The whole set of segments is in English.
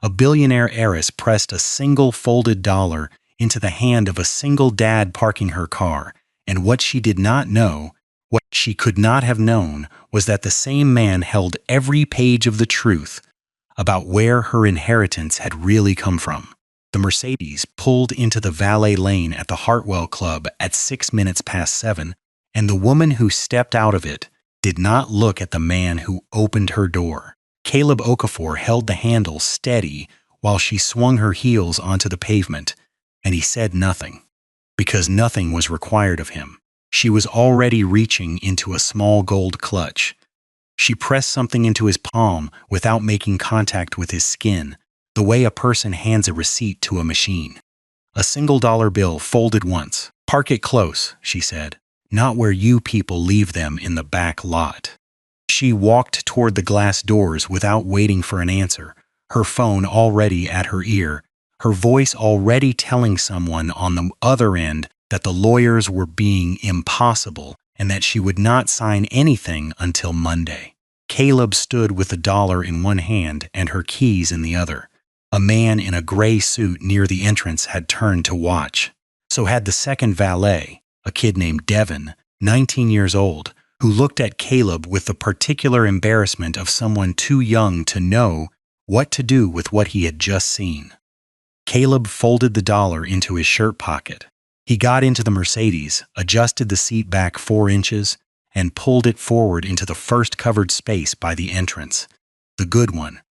A billionaire heiress pressed a single folded dollar into the hand of a single dad parking her car, and what she did not know, what she could not have known, was that the same man held every page of the truth about where her inheritance had really come from. The Mercedes pulled into the valet lane at the Hartwell Club at 6 minutes past 7, and the woman who stepped out of it did not look at the man who opened her door. Caleb Okafor held the handle steady while she swung her heels onto the pavement, and he said nothing, because nothing was required of him. She was already reaching into a small gold clutch. She pressed something into his palm without making contact with his skin, the way a person hands a receipt to a machine. A single dollar bill folded once. "Park it close," she said. "Not where you people leave them in the back lot." She walked toward the glass doors without waiting for an answer, her phone already at her ear, her voice already telling someone on the other end that the lawyers were being impossible and that she would not sign anything until Monday. Caleb stood with the dollar in one hand and her keys in the other. A man in a gray suit near the entrance had turned to watch. So had the second valet, a kid named Devin, 19 years old, who looked at Caleb with the particular embarrassment of someone too young to know what to do with what he had just seen. Caleb folded the dollar into his shirt pocket. He got into the Mercedes, adjusted the seat back 4 inches, and pulled it forward into the first covered space by the entrance, the good one,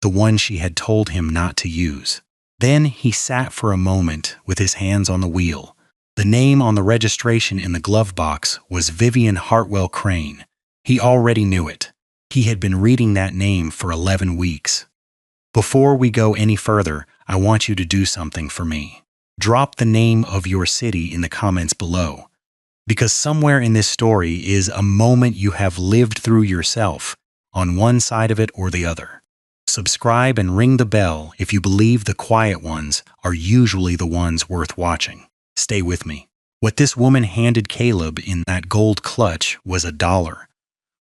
the one she had told him not to use. Then he sat for a moment with his hands on the wheel. The name on the registration in the glove box was Vivian Hartwell Crane. He already knew it. He had been reading that name for 11 weeks. "Before we go any further, I want you to do something for me. Drop the name of your city in the comments below, because somewhere in this story is a moment you have lived through yourself, on one side of it or the other. Subscribe and ring the bell if you believe the quiet ones are usually the ones worth watching. Stay with me. What this woman handed Caleb in that gold clutch was $1.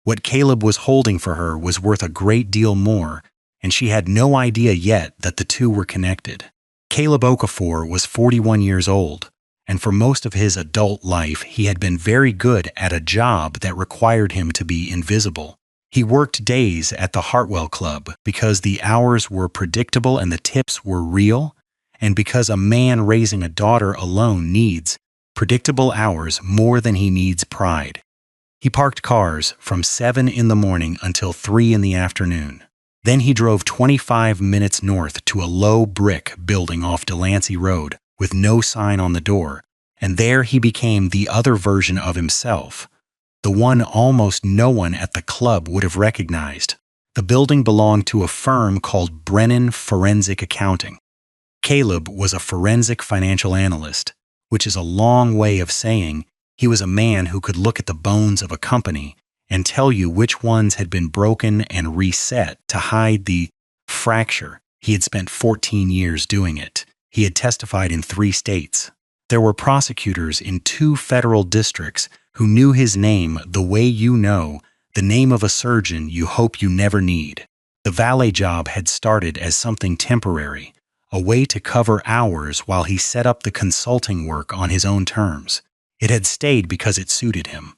What Caleb was holding for her was worth a great deal more, and she had no idea yet that the two were connected. Caleb Okafor was 41 years old, and for most of his adult life he had been very good at a job that required him to be invisible. He worked days at the Hartwell Club because the hours were predictable and the tips were real, and because a man raising a daughter alone needs predictable hours more than he needs pride. He parked cars from 7 in the morning until 3 in the afternoon. Then he drove 25 minutes north to a low brick building off Delancey Road with no sign on the door, and there he became the other version of himself, the one almost no one at the club would have recognized. The building belonged to a firm called Brennan Forensic Accounting. Caleb was a forensic financial analyst, which is a long way of saying he was a man who could look at the bones of a company and tell you which ones had been broken and reset to hide the fracture. He had spent 14 years doing it. He had testified in 3 states. There were prosecutors in 2 federal districts who knew his name the way you know the name of a surgeon you hope you never need. The valet job had started as something temporary, a way to cover hours while he set up the consulting work on his own terms. It had stayed because it suited him.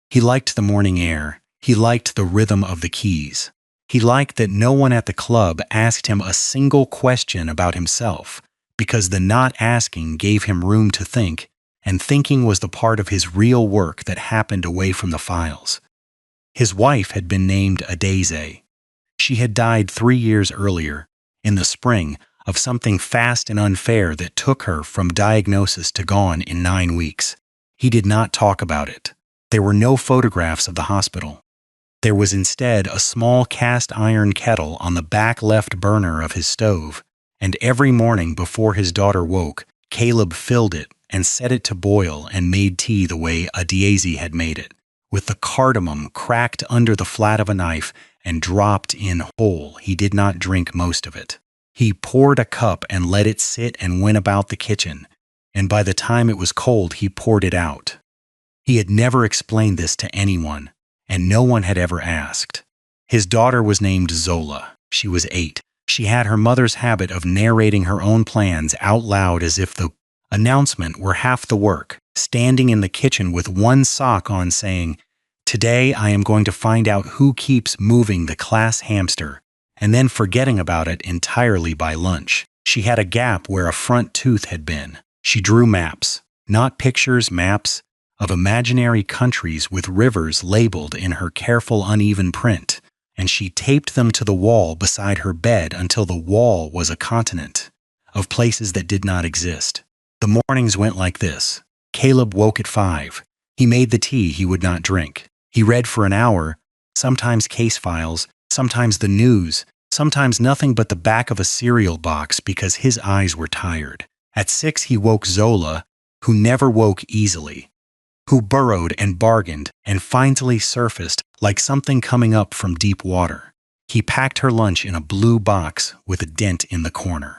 He liked the morning air. He liked the rhythm of the keys. He liked that no one at the club asked him a single question about himself, because the not asking gave him room to think, and thinking was the part of his real work that happened away from the files. His wife had been named Adeze. She had died 3 years earlier, in the spring, of something fast and unfair that took her from diagnosis to gone in 9 weeks. He did not talk about it. There were no photographs of the hospital. There was instead a small cast iron kettle on the back left burner of his stove, and every morning before his daughter woke, Caleb filled it and set it to boil and made tea the way Adeze had made it, with the cardamom cracked under the flat of a knife and dropped in whole. He did not drink most of it. He poured a cup and let it sit and went about the kitchen, and by the time it was cold, he poured it out. He had never explained this to anyone, and no one had ever asked. His daughter was named Zola. She was 8. She had her mother's habit of narrating her own plans out loud as if the announcement were half the work, standing in the kitchen with one sock on saying, "Today I am going to find out who keeps moving the class hamster," and then forgetting about it entirely by lunch. She had a gap where a front tooth had been. She drew maps, not pictures, maps, of imaginary countries with rivers labeled in her careful uneven print, and she taped them to the wall beside her bed until the wall was a continent of places that did not exist. The mornings went like this. Caleb woke at 5. He made the tea he would not drink. He read for an hour, sometimes case files, sometimes the news, sometimes nothing but the back of a cereal box because his eyes were tired. At 6 he woke Zola, who never woke easily, who burrowed and bargained and finally surfaced like something coming up from deep water. He packed her lunch in a blue box with a dent in the corner.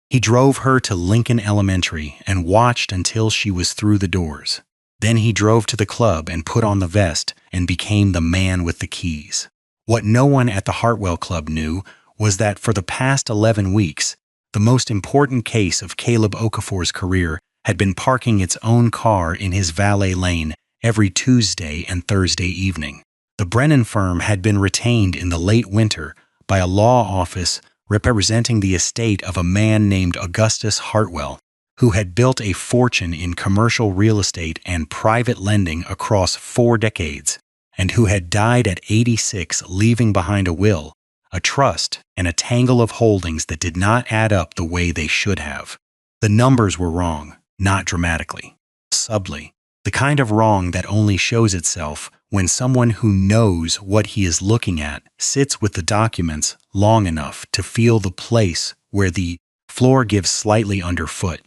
He drove her to Lincoln Elementary and watched until she was through the doors. Then he drove to the club and put on the vest and became the man with the keys. What no one at the Hartwell Club knew was that for the past 11 weeks, the most important case of Caleb Okafor's career had been parking its own car in his valet lane every Tuesday and Thursday evening. The Brennan firm had been retained in the late winter by a law office representing the estate of a man named Augustus Hartwell, who had built a fortune in commercial real estate and private lending across 4 decades, and who had died at 86, leaving behind a will, a trust, and a tangle of holdings that did not add up the way they should have. The numbers were wrong, not dramatically, subtly, the kind of wrong that only shows itself when someone who knows what he is looking at sits with the documents long enough to feel the place where the floor gives slightly underfoot.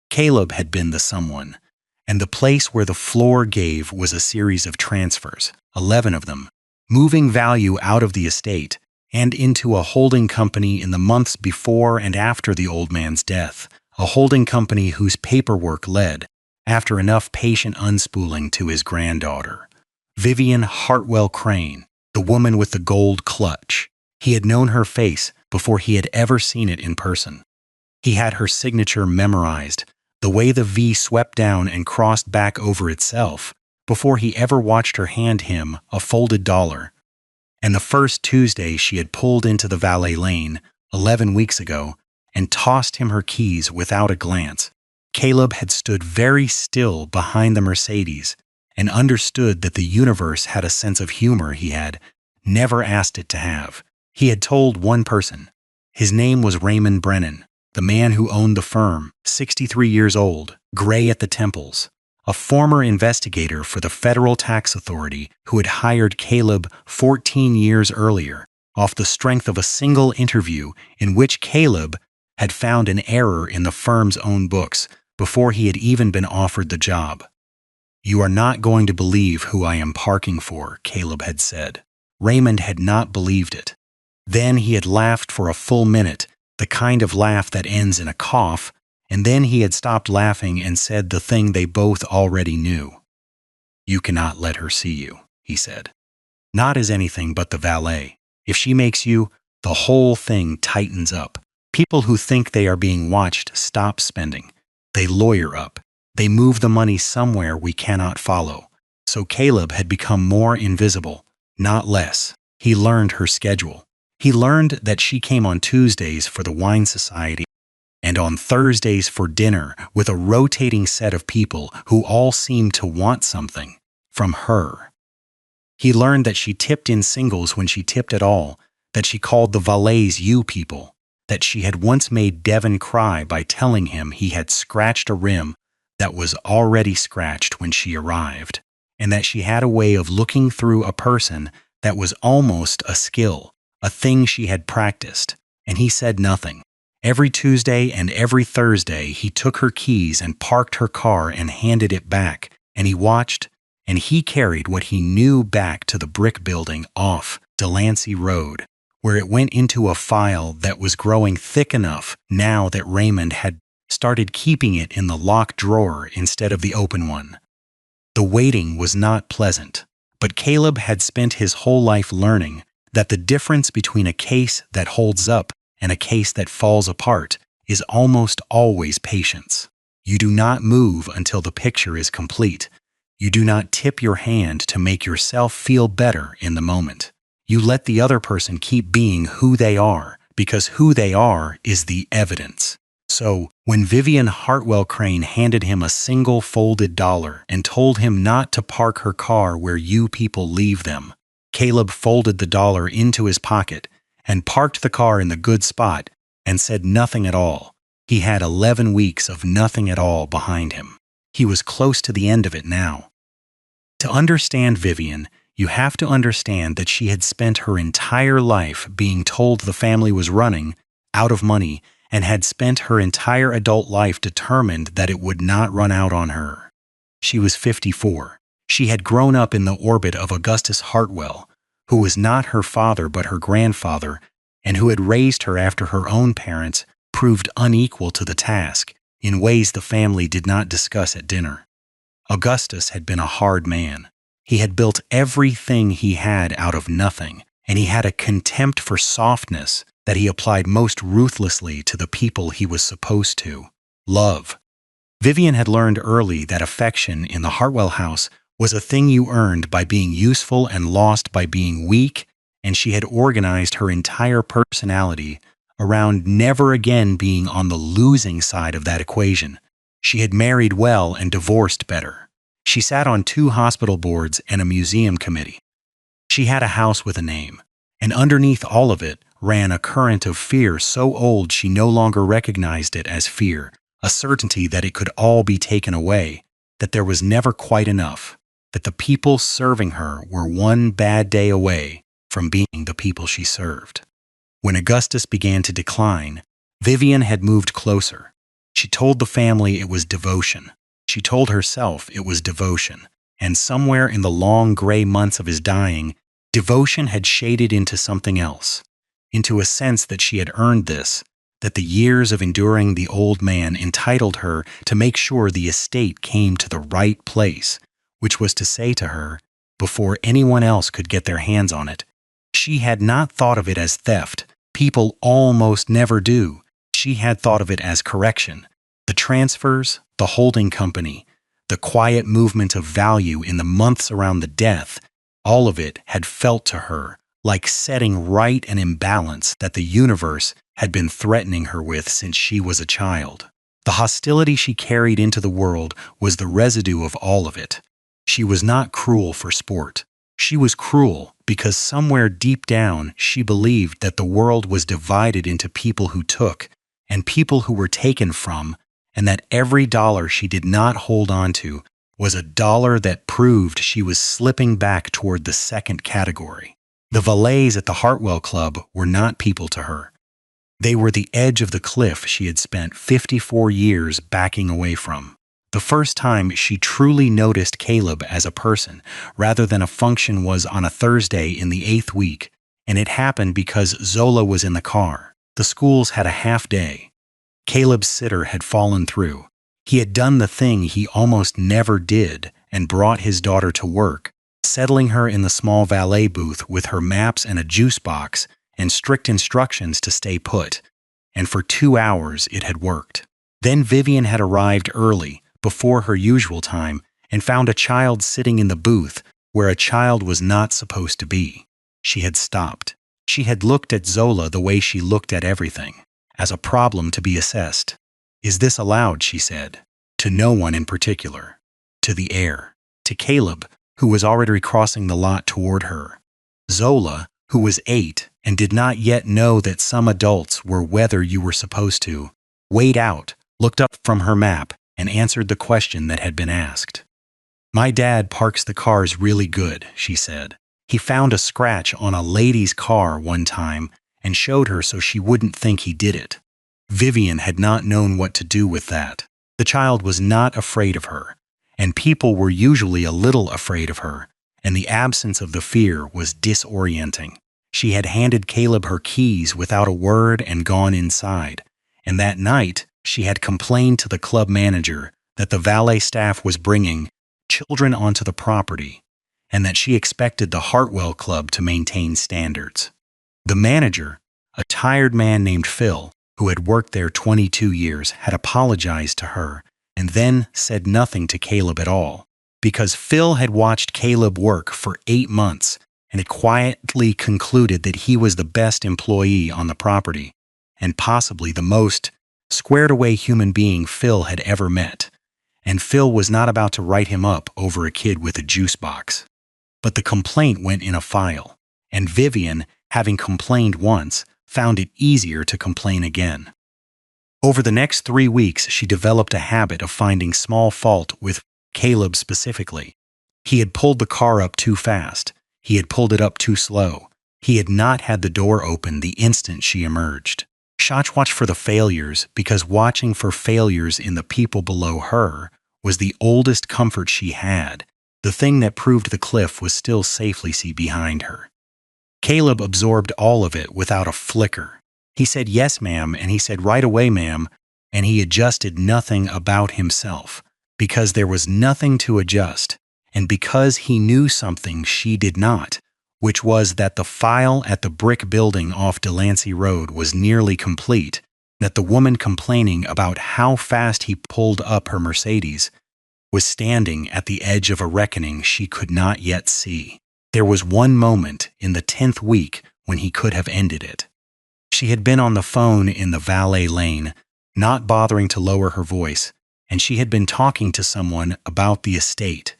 Caleb had been the someone, and the place where the floor gave was a series of transfers, 11 of them, moving value out of the estate and into a holding company in the months before and after the old man's death, a holding company whose paperwork led, after enough patient unspooling, to his granddaughter, Vivian Hartwell Crane, the woman with the gold clutch. He had known her face before he had ever seen it in person. He had her signature memorized, the way the V swept down and crossed back over itself, before he ever watched her hand him a folded dollar. And the first Tuesday she had pulled into the valet lane, 11 weeks ago, and tossed him her keys without a glance, Caleb had stood very still behind the Mercedes and understood that the universe had a sense of humor he had never asked it to have. He had told one person. His name was Raymond Brennan, the man who owned the firm, 63 years old, gray at the temples, a former investigator for the Federal Tax Authority who had hired Caleb 14 years earlier off the strength of a single interview in which Caleb had found an error in the firm's own books before he had even been offered the job. "You are not going to believe who I am parking for," Caleb had said. Raymond had not believed it. Then he had laughed for a full minute, the kind of laugh that ends in a cough, and then he had stopped laughing and said the thing they both already knew. "You cannot let her see you," he said. "Not as anything but the valet. If she makes you, the whole thing tightens up. People who think they are being watched stop spending. They lawyer up. They move the money somewhere we cannot follow." So Caleb had become more invisible, not less. He learned her schedule. He learned that she came on Tuesdays for the wine society and on Thursdays for dinner with a rotating set of people who all seemed to want something from her. He learned that she tipped in singles when she tipped at all, that she called the valets "you people," that she had once made Devin cry by telling him he had scratched a rim that was already scratched when she arrived, and that she had a way of looking through a person that was almost a skill, a thing she had practiced, and he said nothing. Every Tuesday and every Thursday he took her keys and parked her car and handed it back, and he watched, and he carried what he knew back to the brick building off Delancey Road, where it went into a file that was growing thick enough now that Raymond had started keeping it in the locked drawer instead of the open one. The waiting was not pleasant, but Caleb had spent his whole life learning that the difference between a case that holds up and a case that falls apart is almost always patience. You do not move until the picture is complete. You do not tip your hand to make yourself feel better in the moment. You let the other person keep being who they are, because who they are is the evidence. So, when Vivian Hartwell Crane handed him a single folded dollar and told him not to park her car where you people leave them, Caleb folded the dollar into his pocket and parked the car in the good spot and said nothing at all. He had 11 weeks of nothing at all behind him. He was close to the end of it now. To understand Vivian, you have to understand that she had spent her entire life being told the family was running out of money and had spent her entire adult life determined that it would not run out on her. She was 54. She had grown up in the orbit of Augustus Hartwell, who was not her father but her grandfather, and who had raised her after her own parents proved unequal to the task in ways the family did not discuss at dinner. Augustus had been a hard man. He had built everything he had out of nothing, and he had a contempt for softness that he applied most ruthlessly to the people he was supposed to love. Vivian had learned early that affection in the Hartwell house was a thing you earned by being useful and lost by being weak, and she had organized her entire personality around never again being on the losing side of that equation. She had married well and divorced better. She sat on 2 hospital boards and a museum committee. She had a house with a name, and underneath all of it ran a current of fear so old she no longer recognized it as fear, a certainty that it could all be taken away, that there was never quite enough, that the people serving her were one bad day away from being the people she served. When Augustus began to decline, Vivian had moved closer. She told the family it was devotion. She told herself it was devotion. And somewhere in the long gray months of his dying, devotion had shaded into something else, into a sense that she had earned this, that the years of enduring the old man entitled her to make sure the estate came to the right place, which was to say to her, before anyone else could get their hands on it, she had not thought of it as theft. People almost never do. She had thought of it as correction. The transfers, the holding company, the quiet movement of value in the months around the death, all of it had felt to her like setting right an imbalance that the universe had been threatening her with since she was a child. The hostility she carried into the world was the residue of all of it. She was not cruel for sport. She was cruel because somewhere deep down she believed that the world was divided into people who took and people who were taken from, and that every dollar she did not hold on to was a dollar that proved she was slipping back toward the second category. The valets at the Hartwell Club were not people to her. They were the edge of the cliff she had spent 54 years backing away from. The first time she truly noticed Caleb as a person rather than a function was on a Thursday in the 8th week, and it happened because Zola was in the car. The schools had a half day. Caleb's sitter had fallen through. He had done the thing he almost never did and brought his daughter to work, settling her in the small valet booth with her maps and a juice box and strict instructions to stay put. And for 2 hours it had worked. Then Vivian had arrived early, before her usual time, and found a child sitting in the booth where a child was not supposed to be. She had stopped. She had looked at Zola the way she looked at everything, as a problem to be assessed. "Is this allowed?" she said. To no one in particular. To the air. To Caleb, who was already crossing the lot toward her. Zola, who was 8 and did not yet know that some adults were whether you were supposed to, weighed out, looked up from her map, and answered the question that had been asked. "My dad parks the cars really good," she said. "He found a scratch on a lady's car one time and showed her so she wouldn't think he did it." Vivian had not known what to do with that. The child was not afraid of her, and people were usually a little afraid of her, and the absence of the fear was disorienting. She had handed Caleb her keys without a word and gone inside, and that night she had complained to the club manager that the valet staff was bringing children onto the property, and that she expected the Hartwell Club to maintain standards. The manager, A tired man named Phil, who had worked there 22 years, had apologized to her and then said nothing to Caleb at all, because Phil had watched Caleb work for 8 months and had quietly concluded that he was the best employee on the property and possibly the most squared-away human being Phil had ever met. And Phil was not about to write him up over a kid with a juice box. But the complaint went in a file, and Vivian, having complained once, found it easier to complain again. Over the next 3 weeks, she developed a habit of finding small fault with Caleb specifically. He had pulled the car up too fast. He had pulled it up too slow. He had not had the door open the instant she emerged. Watch for the failures, because watching for failures in the people below her was the oldest comfort she had. The thing that proved the cliff was still safely behind her. Caleb absorbed all of it without a flicker. He said, "Yes, ma'am," and he said, "Right away, ma'am," and he adjusted nothing about himself, because there was nothing to adjust, and because he knew something she did not, which was that the file at the brick building off Delancey Road was nearly complete, that the woman complaining about how fast he pulled up her Mercedes was standing at the edge of a reckoning she could not yet see. There was one moment in the 10th week when he could have ended it. She had been on the phone in the valet lane, not bothering to lower her voice, and she had been talking to someone about the estate,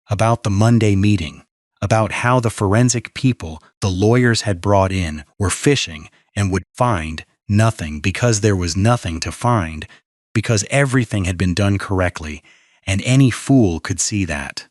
about the Monday meeting, about how the forensic people the lawyers had brought in were fishing and would find nothing because there was nothing to find, because everything had been done correctly, and any fool could see that.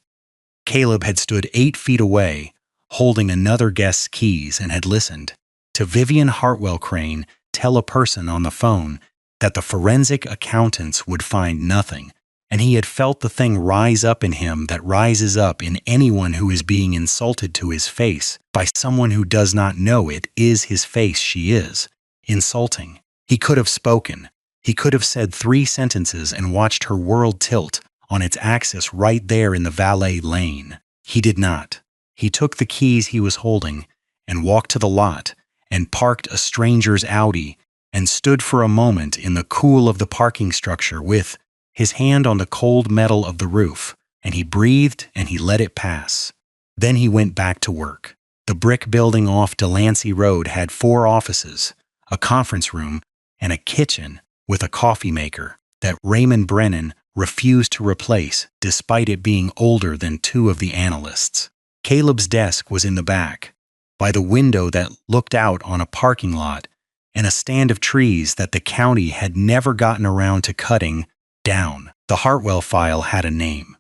Caleb had stood 8 feet away, holding another guest's keys, and had listened to Vivian Hartwell Crane tell a person on the phone that the forensic accountants would find nothing, and he had felt the thing rise up in him that rises up in anyone who is being insulted to his face by someone who does not know it is his face she is insulting. He could have spoken. He could have said 3 sentences and watched her world tilt on its axis right there in the valet lane. He did not. He took the keys he was holding and walked to the lot and parked a stranger's Audi and stood for a moment in the cool of the parking structure with his hand on the cold metal of the roof, and he breathed and he let it pass. Then he went back to work. The brick building off Delancey Road had 4 offices, a conference room, and a kitchen with a coffee maker that Raymond Brennan refused to replace despite it being older than 2 of the analysts. Caleb's desk was in the back, by the window that looked out on a parking lot and a stand of trees that the county had never gotten around to cutting down. The Hartwell file had a name.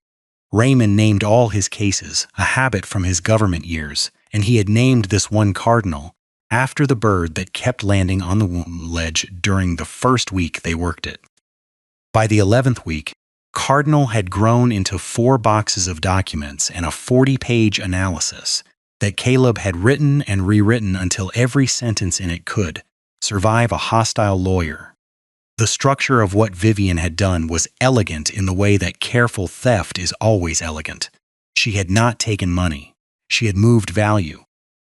Raymond named all his cases, a habit from his government years, and he had named this one Cardinal after the bird that kept landing on the ledge during the first week they worked it. By the 11th week, Cardinal had grown into 4 boxes of documents and a 40-page analysis that Caleb had written and rewritten until every sentence in it could survive a hostile lawyer. The structure of what Vivian had done was elegant in the way that careful theft is always elegant. She had not taken money. She had moved value.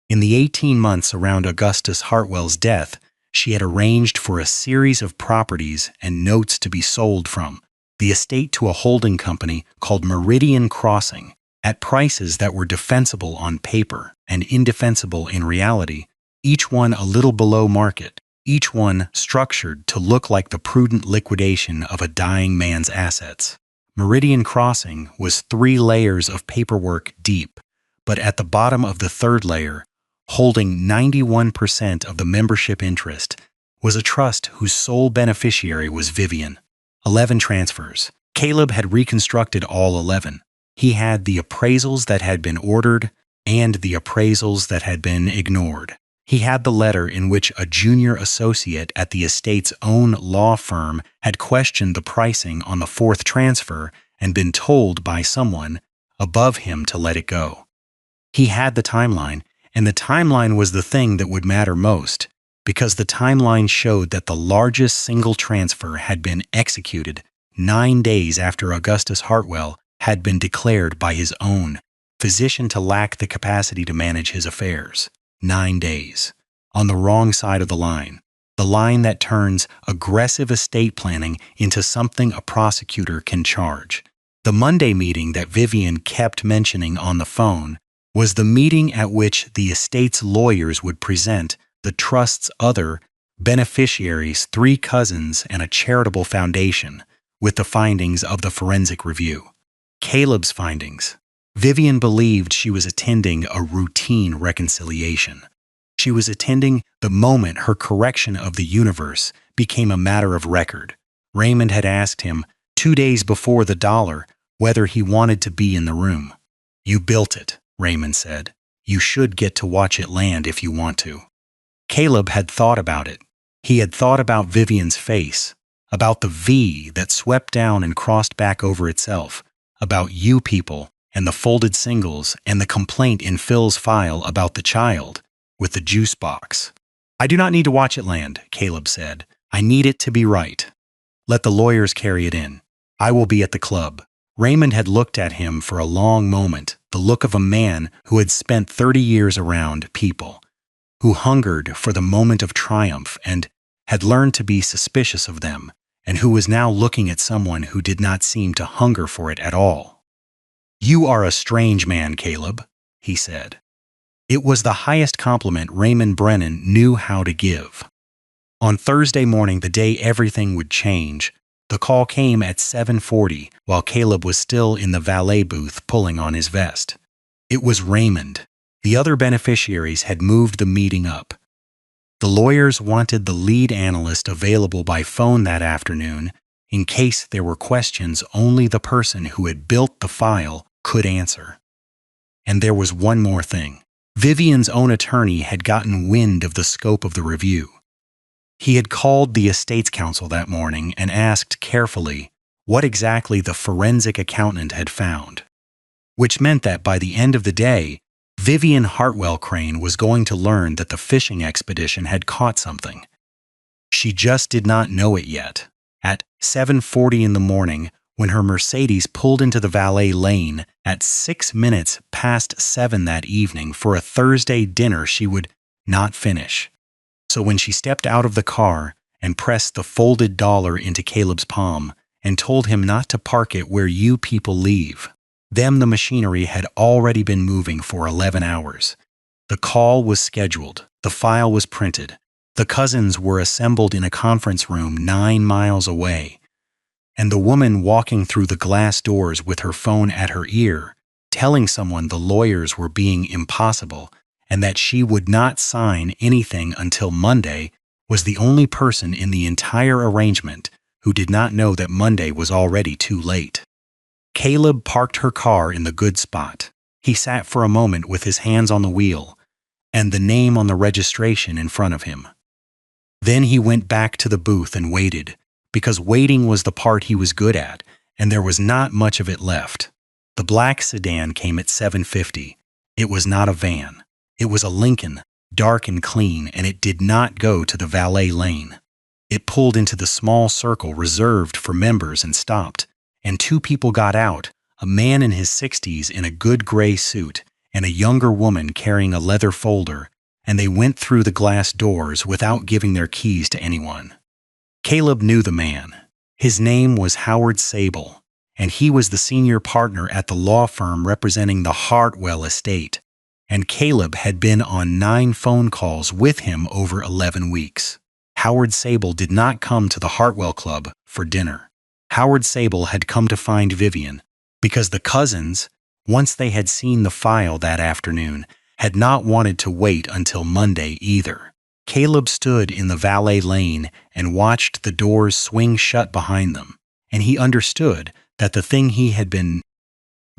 In the 18 months around Augustus Hartwell's death, she had arranged for a series of properties and notes to be sold from the estate to a holding company called Meridian Crossing at prices that were defensible on paper and indefensible in reality, each one a little below market, each one structured to look like the prudent liquidation of a dying man's assets. Meridian Crossing was 3 layers of paperwork deep, but at the bottom of the 3rd layer, holding 91% of the membership interest, was a trust whose sole beneficiary was Vivian. 11 transfers. Caleb had reconstructed all 11. He had the appraisals that had been ordered and the appraisals that had been ignored. He had the letter in which a junior associate at the estate's own law firm had questioned the pricing on the 4th transfer and been told by someone above him to let it go. He had the timeline, and the timeline was the thing that would matter most, because the timeline showed that the largest single transfer had been executed 9 days after Augustus Hartwell had been declared by his own physician to lack the capacity to manage his affairs. 9 days. on the wrong side of the line that turns aggressive estate planning into something a prosecutor can charge. The Monday meeting that Vivian kept mentioning on the phone was the meeting at which the estate's lawyers would present the trust's other beneficiaries, 3 cousins, and a charitable foundation, with the findings of the forensic review. Caleb's findings. Vivian believed she was attending a routine reconciliation. She was attending the moment her correction of the universe became a matter of record. Raymond had asked him 2 days before the dollar whether he wanted to be in the room. "You built it," Raymond said. "You should get to watch it land if you want to." Caleb had thought about it. He had thought about Vivian's face, about the V that swept down and crossed back over itself, about you people and the folded singles and the complaint in Phil's file about the child with the juice box. "I do not need to watch it land," Caleb said. "I need it to be right. Let the lawyers carry it in. I will be at the club." Raymond had looked at him for a long moment, the look of a man who had spent 30 years around people, who hungered for the moment of triumph and had learned to be suspicious of them, and who was now looking at someone who did not seem to hunger for it at all. "You are a strange man, Caleb," he said. It was the highest compliment Raymond Brennan knew how to give. On Thursday morning, the day everything would change, the call came at 7:40 while Caleb was still in the valet booth pulling on his vest. It was Raymond. The other beneficiaries had moved the meeting up. The lawyers wanted the lead analyst available by phone that afternoon in case there were questions only the person who had built the file could answer. And there was one more thing. Vivian's own attorney had gotten wind of the scope of the review. He had called the estate's counsel that morning and asked carefully what exactly the forensic accountant had found, which meant that by the end of the day, Vivian Hartwell Crane was going to learn that the fishing expedition had caught something. She just did not know it yet. At 7:40 in the morning, when her Mercedes pulled into the valet lane at 6 minutes past 7 that evening for a Thursday dinner she would not finish. So when she stepped out of the car and pressed the folded dollar into Caleb's palm and told him not to park it where you people leave, the machinery had already been moving for 11 hours. The call was scheduled. The file was printed. The cousins were assembled in a conference room 9 miles away. And the woman walking through the glass doors with her phone at her ear, telling someone the lawyers were being impossible and that she would not sign anything until Monday, was the only person in the entire arrangement who did not know that Monday was already too late. Caleb parked her car in the good spot. He sat for a moment with his hands on the wheel and the name on the registration in front of him. Then he went back to the booth and waited, because waiting was the part he was good at, and there was not much of it left. The black sedan came at 7:50. It was not a van. It was a Lincoln, dark and clean, and it did not go to the valet lane. It pulled into the small circle reserved for members and stopped, and 2 people got out, a man in his 60s in a good gray suit and a younger woman carrying a leather folder, and they went through the glass doors without giving their keys to anyone. Caleb knew the man. His name was Howard Sable, and he was the senior partner at the law firm representing the Hartwell estate, and Caleb had been on 9 phone calls with him over 11 weeks. Howard Sable did not come to the Hartwell Club for dinner. Howard Sable had come to find Vivian, because the cousins, once they had seen the file that afternoon, had not wanted to wait until Monday either. Caleb stood in the valet lane and watched the doors swing shut behind them, and he understood that the thing he had been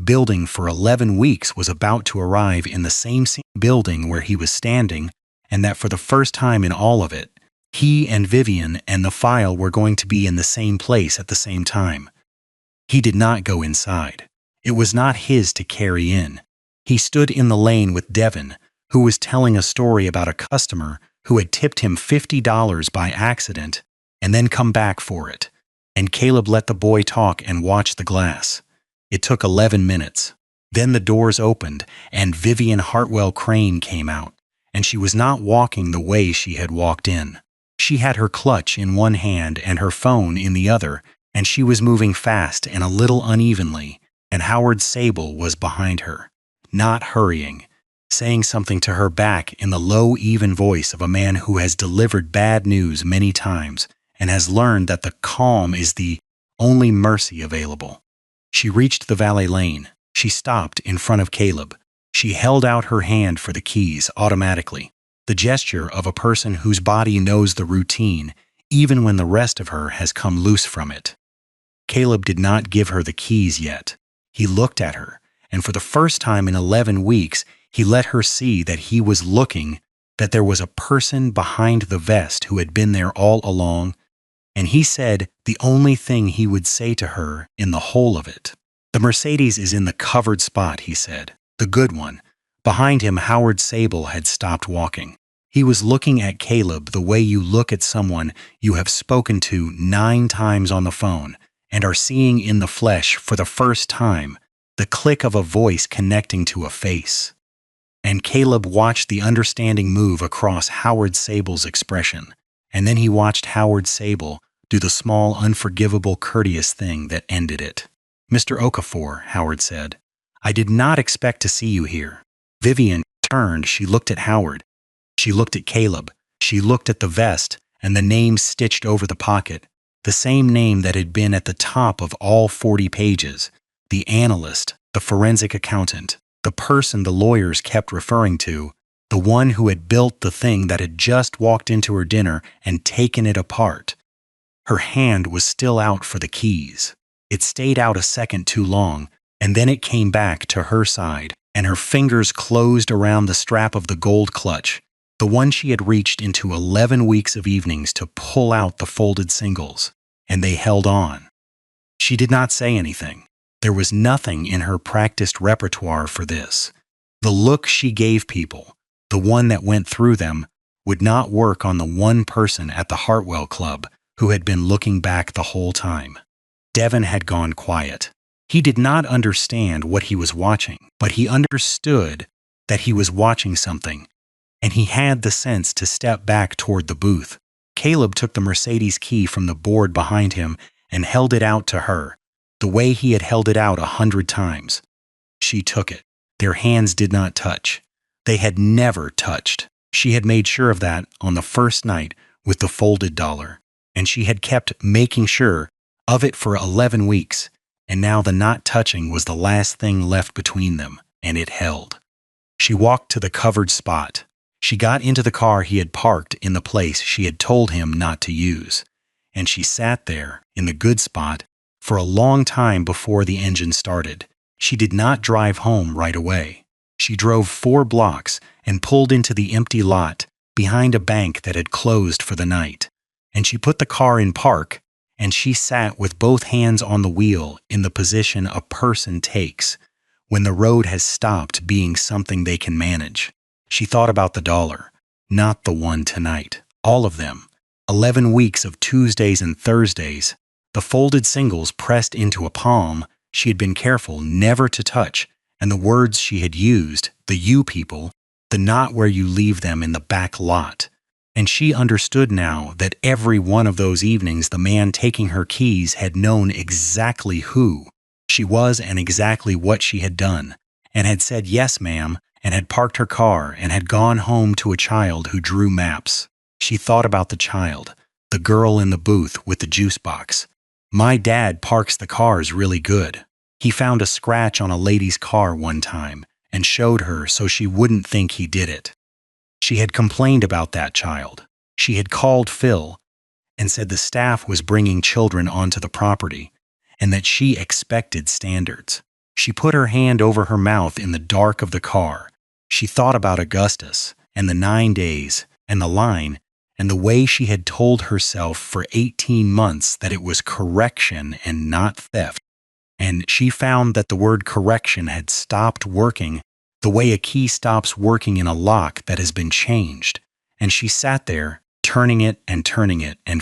building for 11 weeks was about to arrive in the same building where he was standing, and that for the first time in all of it, he and Vivian and the file were going to be in the same place at the same time. He did not go inside. It was not his to carry in. He stood in the lane with Devin, who was telling a story about a customer who had tipped him $50 by accident and then come back for it, and Caleb let the boy talk and watch the glass. It took 11 minutes. Then the doors opened, and Vivian Hartwell Crane came out, and she was not walking the way she had walked in. She had her clutch in one hand and her phone in the other, and she was moving fast and a little unevenly, and Howard Sable was behind her, not hurrying, saying something to her back in the low, even voice of a man who has delivered bad news many times and has learned that the calm is the only mercy available. She reached the valet lane. She stopped in front of Caleb. She held out her hand for the keys automatically, the gesture of a person whose body knows the routine, even when the rest of her has come loose from it. Caleb did not give her the keys yet. He looked at her, and for the first time in 11 weeks, he let her see that he was looking, that there was a person behind the vest who had been there all along, and he said the only thing he would say to her in the whole of it. "The Mercedes is in the covered spot," he said, "the good one." Behind him, Howard Sable had stopped walking. He was looking at Caleb the way you look at someone you have spoken to 9 times on the phone and are seeing in the flesh for the first time, the click of a voice connecting to a face. And Caleb watched the understanding move across Howard Sable's expression, and then he watched Howard Sable do the small, unforgivable, courteous thing that ended it. "Mr. Okafor," Howard said, "I did not expect to see you here." Vivian turned. She looked at Howard. She looked at Caleb. She looked at the vest and the name stitched over the pocket, the same name that had been at the top of all 40 pages, the analyst, the forensic accountant, the person the lawyers kept referring to, the one who had built the thing that had just walked into her dinner and taken it apart. Her hand was still out for the keys. It stayed out a second too long, and then it came back to her side, and her fingers closed around the strap of the gold clutch, the one she had reached into 11 weeks of evenings to pull out the folded singles, and they held on. She did not say anything. There was nothing in her practiced repertoire for this. The look she gave people, the one that went through them, would not work on the one person at the Hartwell Club who had been looking back the whole time. Devin had gone quiet. He did not understand what he was watching, but he understood that he was watching something, and he had the sense to step back toward the booth. Caleb took the Mercedes key from the board behind him and held it out to her, the way he had held it out 100 times. She took it. Their hands did not touch. They had never touched. She had made sure of that on the first night with the folded dollar, and she had kept making sure of it for 11 weeks, and now the not touching was the last thing left between them, and it held. She walked to the covered spot. She got into the car he had parked in the place she had told him not to use, and she sat there in the good spot for a long time before the engine started. She did not drive home right away. She drove 4 blocks and pulled into the empty lot behind a bank that had closed for the night, and she put the car in park, and she sat with both hands on the wheel in the position a person takes when the road has stopped being something they can manage. She thought about the dollar, not the one tonight. All of them. 11 weeks of Tuesdays and Thursdays, the folded singles pressed into a palm she had been careful never to touch, and the words she had used, the you people, the not where you leave them in the back lot. And she understood now that every one of those evenings the man taking her keys had known exactly who she was and exactly what she had done, and had said yes, ma'am, and had parked her car and had gone home to a child who drew maps. She thought about the child, the girl in the booth with the juice box. "My dad parks the cars really good. He found a scratch on a lady's car one time and showed her so she wouldn't think he did it." She had complained about that child. She had called Phil and said the staff was bringing children onto the property and that she expected standards. She put her hand over her mouth in the dark of the car. She thought about Augustus and the 9 days and the line and the way she had told herself for 18 months that it was correction and not theft. And she found that the word correction had stopped working the way a key stops working in a lock that has been changed. And she sat there, turning it and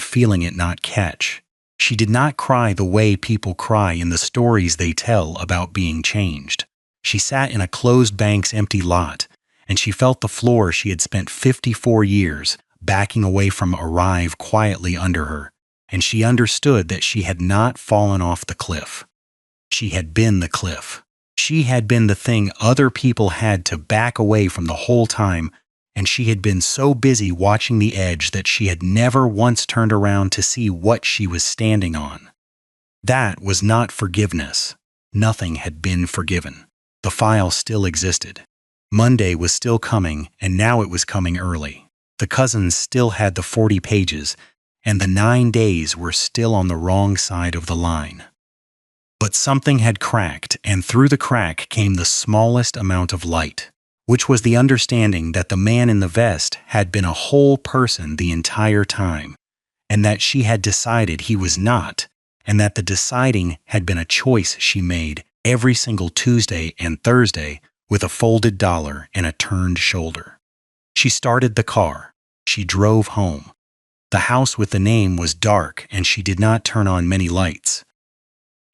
feeling it not catch. She did not cry the way people cry in the stories they tell about being changed. She sat in a closed bank's empty lot, and she felt the floor she had spent 54 years backing away from arrive quietly under her, and she understood that she had not fallen off the cliff. She had been the cliff. She had been the thing other people had to back away from the whole time, and she had been so busy watching the edge that she had never once turned around to see what she was standing on. That was not forgiveness. Nothing had been forgiven. The file still existed. Monday was still coming, and now it was coming early. The cousins still had the 40 pages, and the 9 days were still on the wrong side of the line. But something had cracked, and through the crack came the smallest amount of light, which was the understanding that the man in the vest had been a whole person the entire time, and that she had decided he was not, and that the deciding had been a choice she made every single Tuesday and Thursday with a folded dollar and a turned shoulder. She started the car. She drove home. The house with the name was dark, and she did not turn on many lights.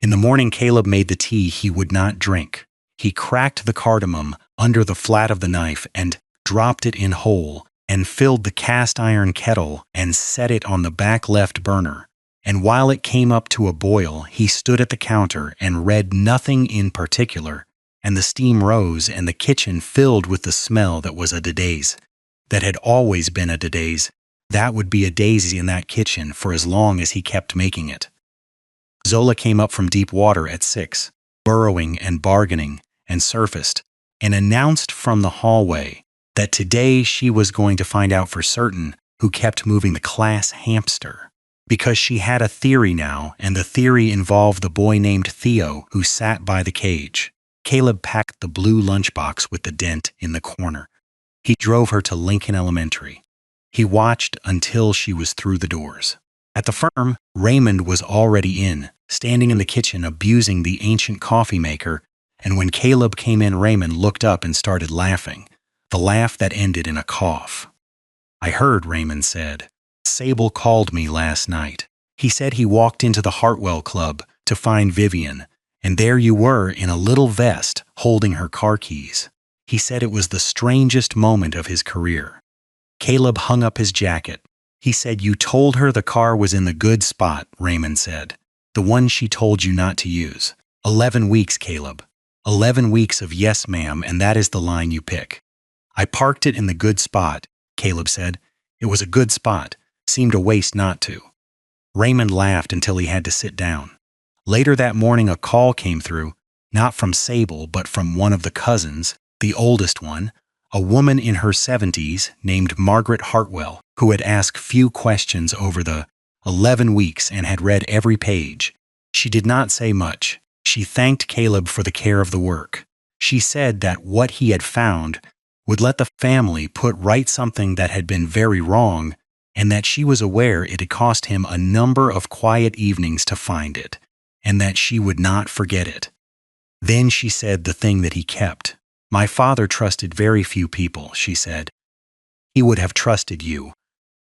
In the morning, Caleb made the tea he would not drink. He cracked the cardamom under the flat of the knife and dropped it in whole, and filled the cast iron kettle and set it on the back left burner. And while it came up to a boil, he stood at the counter and read nothing in particular, and the steam rose and the kitchen filled with the smell that was a days, that had always been a days. That would be a daisy in that kitchen for as long as he kept making it. Zola came up from deep water at 6, burrowing and bargaining, and surfaced, and announced from the hallway that today she was going to find out for certain who kept moving the class hamster. Because she had a theory now, and the theory involved the boy named Theo who sat by the cage. Caleb packed the blue lunchbox with the dent in the corner. He drove her to Lincoln Elementary. He watched until she was through the doors. At the firm, Raymond was already in, standing in the kitchen abusing the ancient coffee maker, and when Caleb came in, Raymond looked up and started laughing, the laugh that ended in a cough. "I heard," Raymond said. "Sable called me last night. He said he walked into the Hartwell Club to find Vivian, and there you were in a little vest holding her car keys. He said it was the strangest moment of his career." Caleb hung up his jacket. "He said you told her the car was in the good spot," Raymond said. "The one she told you not to use. 11 weeks, Caleb. 11 weeks of yes, ma'am, and that is the line you pick." "I parked it in the good spot," Caleb said. "It was a good spot. Seemed a waste not to." Raymond laughed until he had to sit down. Later that morning a call came through, not from Sable, but from one of the cousins, the oldest one, a woman in her 70s named Margaret Hartwell, who had asked few questions over the 11 weeks and had read every page. She did not say much. She thanked Caleb for the care of the work. She said that what he had found would let the family put right something that had been very wrong, and that she was aware it had cost him a number of quiet evenings to find it, and that she would not forget it. Then she said the thing that he kept. "My father trusted very few people," she said. "He would have trusted you.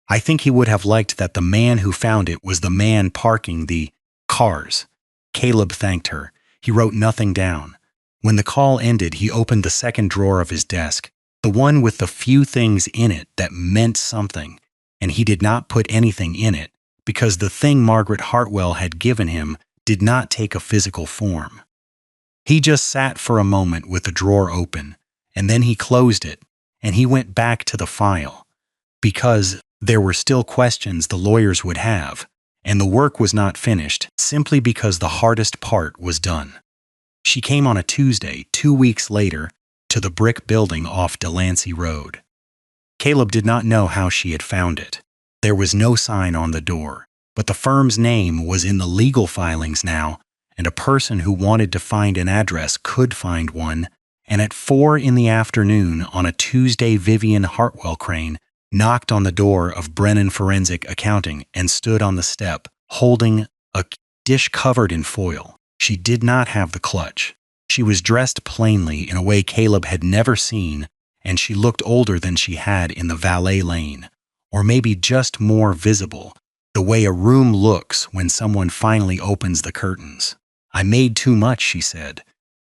I think he would have liked that the man who found it was the man parking the cars." Caleb thanked her. He wrote nothing down. When the call ended, he opened the second drawer of his desk, the one with the few things in it that meant something, and he did not put anything in it because the thing Margaret Hartwell had given him did not take a physical form. He just sat for a moment with the drawer open, and then he closed it, and he went back to the file, because there were still questions the lawyers would have, and the work was not finished simply because the hardest part was done. She came on a Tuesday, 2 weeks later, to the brick building off Delancey Road. Caleb did not know how she had found it. There was no sign on the door, but the firm's name was in the legal filings now, and a person who wanted to find an address could find one, and at 4 in the afternoon on a Tuesday Vivian Hartwell Crane knocked on the door of Brennan Forensic Accounting and stood on the step, holding a dish covered in foil. She did not have the clutch. She was dressed plainly in a way Caleb had never seen, and she looked older than she had in the valet lane, or maybe just more visible, the way a room looks when someone finally opens the curtains. "I made too much," she said.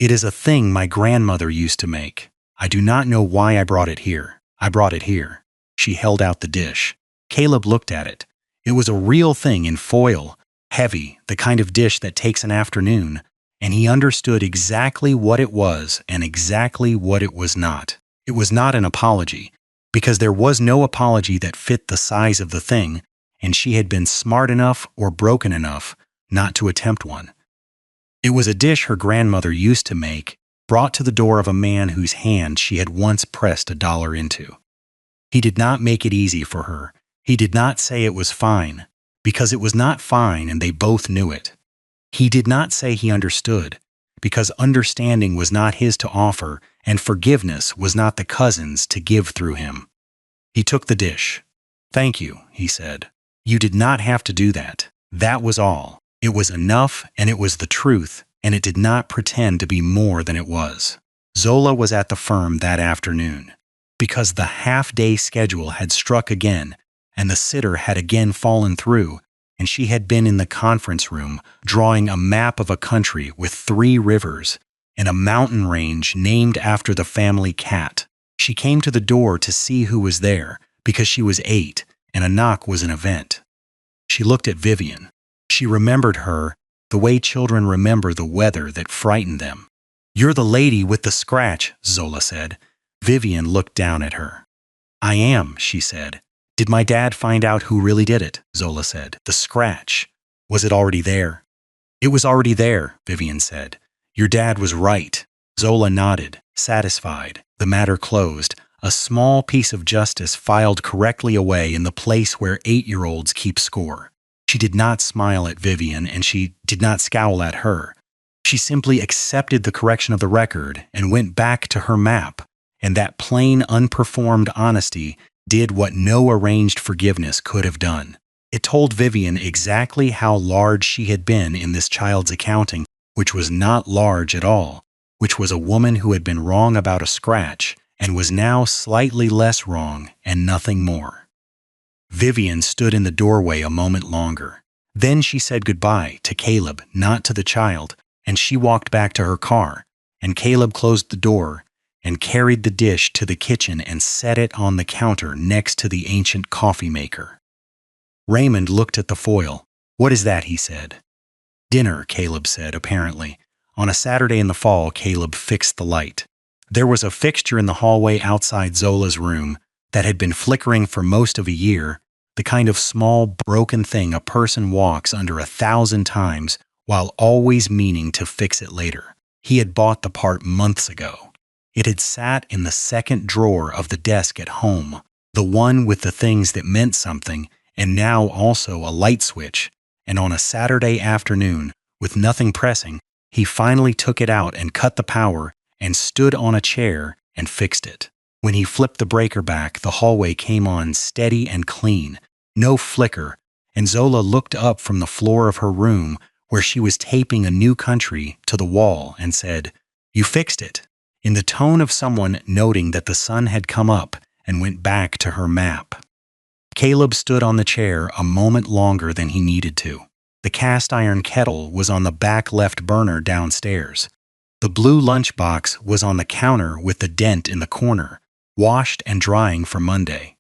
"It is a thing my grandmother used to make. I do not know why I brought it here. I brought it here." She held out the dish. Caleb looked at it. It was a real thing in foil, heavy, the kind of dish that takes an afternoon, and he understood exactly what it was and exactly what it was not. It was not an apology, because there was no apology that fit the size of the thing, and she had been smart enough or broken enough not to attempt one. It was a dish her grandmother used to make, brought to the door of a man whose hand she had once pressed $1 into. He did not make it easy for her. He did not say it was fine, because it was not fine and they both knew it. He did not say he understood, because understanding was not his to offer and forgiveness was not the cousin's to give through him. He took the dish. "Thank you," he said. "You did not have to do that. That was all. It was enough and it was the truth, and it did not pretend to be more than it was." Zola was at the firm that afternoon, because the half-day schedule had struck again and the sitter had again fallen through, and she had been in the conference room drawing a map of a country with 3 rivers and a mountain range named after the family cat. She came to the door to see who was there because she was 8 and a knock was an event. She looked at Vivian. She remembered her the way children remember the weather that frightened them. "You're the lady with the scratch," Zola said. Vivian looked down at her. "I am," she said. "Did my dad find out who really did it?" Zola said. "The scratch. Was it already there?" "It was already there," Vivian said. "Your dad was right." Zola nodded, satisfied. The matter closed. A small piece of justice filed correctly away in the place where 8-year-olds keep score. She did not smile at Vivian, and she did not scowl at her. She simply accepted the correction of the record and went back to her map, and that plain, unperformed honesty did what no arranged forgiveness could have done. It told Vivian exactly how large she had been in this child's accounting, which was not large at all, which was a woman who had been wrong about a scratch and was now slightly less wrong and nothing more. Vivian stood in the doorway a moment longer. Then she said goodbye to Caleb, not to the child, and she walked back to her car, and Caleb closed the door and carried the dish to the kitchen and set it on the counter next to the ancient coffee maker. Raymond looked at the foil. "What is that?" he said. "Dinner," Caleb said, apparently. On a Saturday in the fall, Caleb fixed the light. There was a fixture in the hallway outside Zola's room that had been flickering for most of a year, the kind of small, broken thing a person walks under 1,000 times while always meaning to fix it later. He had bought the part months ago. It had sat in the second drawer of the desk at home, the one with the things that meant something, and now also a light switch, and on a Saturday afternoon, with nothing pressing, he finally took it out and cut the power and stood on a chair and fixed it. When he flipped the breaker back, the hallway came on steady and clean, no flicker, and Zola looked up from the floor of her room where she was taping a new country to the wall and said, "You fixed it," in the tone of someone noting that the sun had come up, and went back to her map. Caleb stood on the chair a moment longer than he needed to. The cast iron kettle was on the back left burner downstairs. The blue lunchbox was on the counter with the dent in the corner, washed and drying for Monday.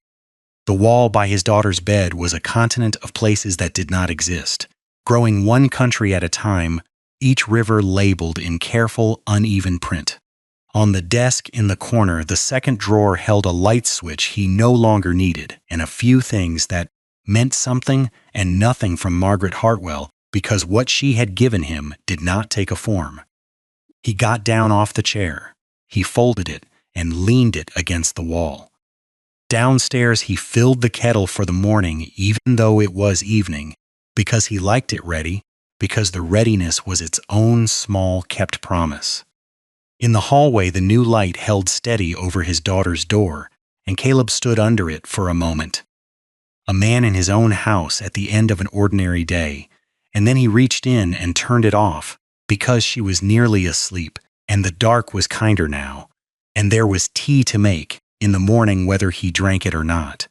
The wall by his daughter's bed was a continent of places that did not exist, growing one country at a time, each river labeled in careful, uneven print. On the desk in the corner, the second drawer held a light switch he no longer needed, and a few things that meant something and nothing from Margaret Hartwell, because what she had given him did not take a form. He got down off the chair. He folded it and leaned it against the wall. Downstairs, he filled the kettle for the morning, even though it was evening, because he liked it ready, because the readiness was its own small kept promise. In the hallway, the new light held steady over his daughter's door, and Caleb stood under it for a moment. A man in his own house at the end of an ordinary day, and then he reached in and turned it off because she was nearly asleep, and the dark was kinder now, and there was tea to make in the morning whether he drank it or not.